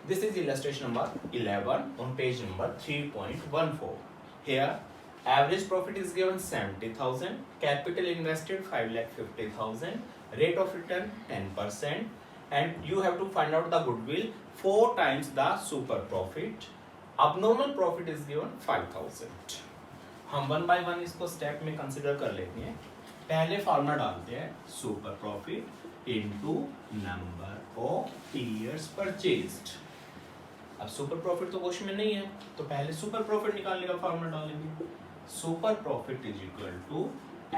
This is illustration number 11 on page number 3.14. Here, average profit is given 70,000, capital invested 5,50,000, rate of return 10%, and you have to find out the goodwill 4 times the super profit. Abnormal profit is given 5,000. हम one by one इसको step में consider कर लेते हैं. पहले formula डालते हैं super profit into number of years purchased. अब सुपर प्रॉफिट तो क्वेश्चन में नहीं है, तो पहले सुपर प्रॉफिट निकालने का फॉर्मूला डालेंगे. Super profit is equal to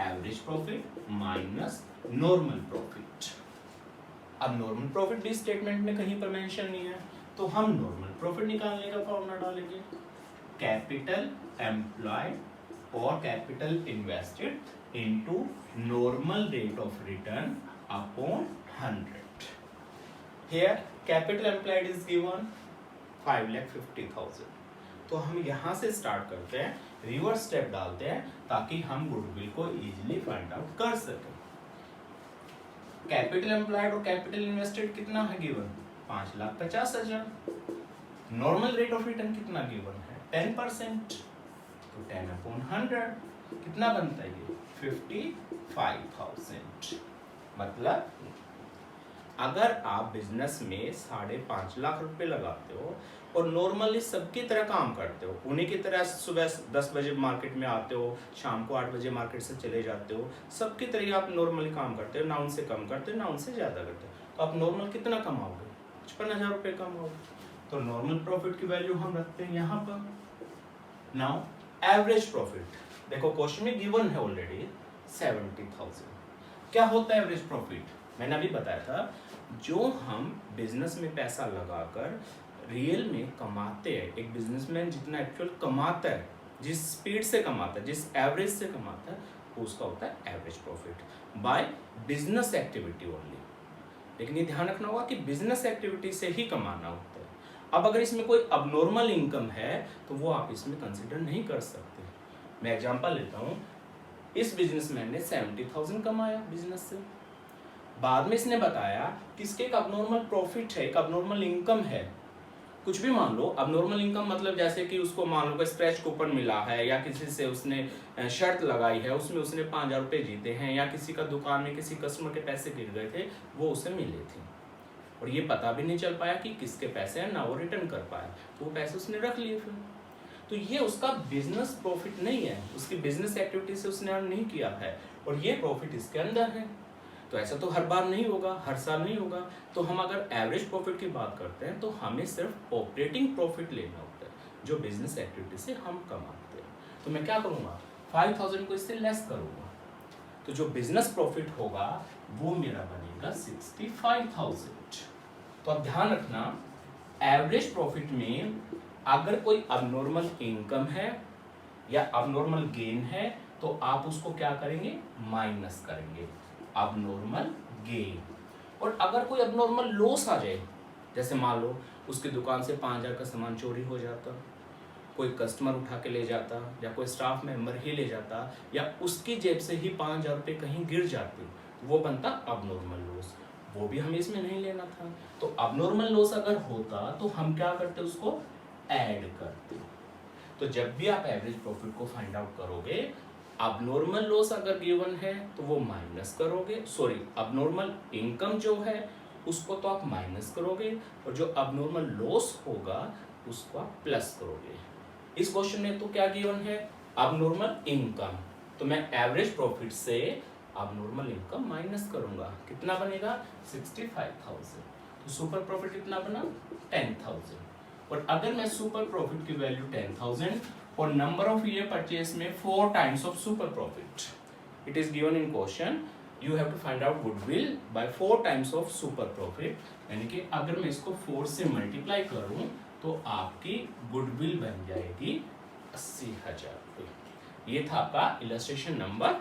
average profit minus normal profit. अब नॉर्मल प्रॉफिट भी स्टेटमेंट में कहीं पर मेंशन नहीं है, तो हम नॉर्मल प्रॉफिट निकालने का फॉर्मूला डालेंगे. कैपिटल एम्प्लॉयड और capital invested into normal rate of return upon 100. Here capital employed is given 5,50,000. तो हम यहाँ से स्टार्ट करते हैं, रिवर्स स्टेप डालते हैं ताकि हम गुडविल को इजीली फाइंड आउट कर सकें. कैपिटल एम्प्लॉयड और कैपिटल इन्वेस्टेड कितना है given? 5,50,000. Normal rate of return कितना गिवन है? 10%. तो 10 अपॉन 100 कितना बनता है ये? 55,000. मतलब अगर आप बिजनेस में 5.5 लाख रुपए लगाते हो और नॉर्मली सबकी तरह काम करते हो, उन्हीं की तरह सुबह 10 बजे मार्केट में आते हो, शाम को 8 बजे मार्केट से चले जाते हो, सबकी तरह आप नॉर्मली काम करते हो, ना उनसे कम करते हो ना उनसे ज़्यादा करते हो, तो आप नॉर्मल कितना कमाओगे? 55,000 रुपये कमाओगे. तो नॉर्मल प्रॉफिट की वैल्यू हम रखते हैं यहाँ पर. नाउ एवरेज प्रॉफिट देखो क्वेश्चन में गिवन है ऑलरेडी 70,000. क्या होता है एवरेज प्रॉफिट? मैंने अभी बताया था, जो हम बिजनेस में पैसा लगाकर रियल में कमाते हैं, एक बिजनेसमैन जितना एक्चुअल कमाता है, जिस स्पीड से कमाता है, जिस एवरेज से कमाता है, उसका होता है average profit by business activity only. लेकिन ये ध्यान रखना होगा कि बिजनेस एक्टिविटी से ही कमाना होता है. अब अगर इसमें कोई अबनॉर्मल इनकम है तो वो आप इसमें कंसिडर नहीं कर सकते. मैं एग्जांपल लेता हूँ. इस बिजनेसमैन ने 70,000 कमाया बिजनेस से. बाद में इसने बताया कि इसके एक अबनॉर्मल प्रॉफिट है, एक अबनॉर्मल इनकम है. कुछ भी मान लो, अबनॉर्मल इनकम मतलब जैसे कि उसको मान लो कोई स्क्रैच कूपन मिला है, या किसी से उसने शर्त लगाई है, उसमें उसने 5,000 रुपये जीते हैं, या किसी का दुकान में किसी कस्टमर के पैसे गिर गए थे, वो उसे मिले थे और ये पता भी नहीं चल पाया कि किसके पैसे हैं, ना वो रिटर्न कर पाया, तो वो पैसे उसने रख लिए फिर. तो ये उसका बिजनेस प्रॉफिट नहीं है, उसकी बिजनेस एक्टिविटी से उसने अर्न नहीं किया है, और ये प्रॉफिट इसके अंदर है. तो ऐसा तो हर बार नहीं होगा, हर साल नहीं होगा. तो हम अगर एवरेज प्रॉफिट की बात करते हैं तो हमें सिर्फ ऑपरेटिंग प्रॉफिट लेना होता है, जो बिजनेस एक्टिविटी से हम कमाते हैं. तो मैं क्या करूँगा? 5,000 को इससे लेस करूँगा, तो जो बिजनेस प्रॉफिट होगा वो मेरा बनेगा 65,000. तो अब ध्यान रखना, एवरेज प्रॉफिट में अगर कोई अबनॉर्मल इनकम है या अबनॉर्मल गेन है तो आप उसको क्या करेंगे? माइनस करेंगे, अबनॉर्मल गेन. और अगर कोई अबनॉर्मल लॉस आ जाए, जैसे मान लो उसकी दुकान से 5,000 का सामान चोरी हो जाता, कोई कस्टमर उठा के ले जाता, या कोई स्टाफ मेंबर ही ले जाता, या उसकी जेब से ही 5,000 रुपये कहीं गिर जाते, वो बनता अबनॉर्मल लॉस. वो भी हमें इसमें नहीं लेना था. तो अबनॉर्मल लॉस अगर होता तो हम क्या करते? उसको ऐड करते. तो जब भी आप एवरेज प्रॉफिट को फाइंड आउट करोगे, अबनॉर्मल लॉस अगर गिवन है तो वो माइनस करोगे, सॉरी अबनॉर्मल इनकम जो है उसको तो आप माइनस करोगे, और जो अबनॉर्मल लॉस होगा उसको आप प्लस करोगे. इस क्वेश्चन में तो क्या गिवन है? Abnormal income. तो मैं एवरेज प्रॉफिट से अबनॉर्मल इनकम माइनस करूंगा, कितना बनेगा? 65,000. तो सुपर प्रॉफिट कितना बना? 10,000. और अगर मैं सुपर प्रॉफिट की वैल्यू 10,000 और नंबर ऑफ ईयर परचेज में 4 times of super profit, it is given in question, you have to find out goodwill by 4 times of super profit. यानी कि अगर मैं इसको 4 से मल्टीप्लाई करूं तो आपकी गुडविल बन जाएगी 80,000 रुपये. ये था आपका illustration number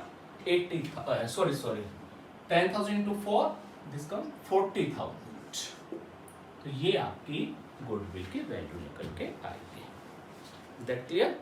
10,000 into 4, this come 40,000. तो ये आपकी गुडविल की वैल्यू निकल के आएगी. That clear?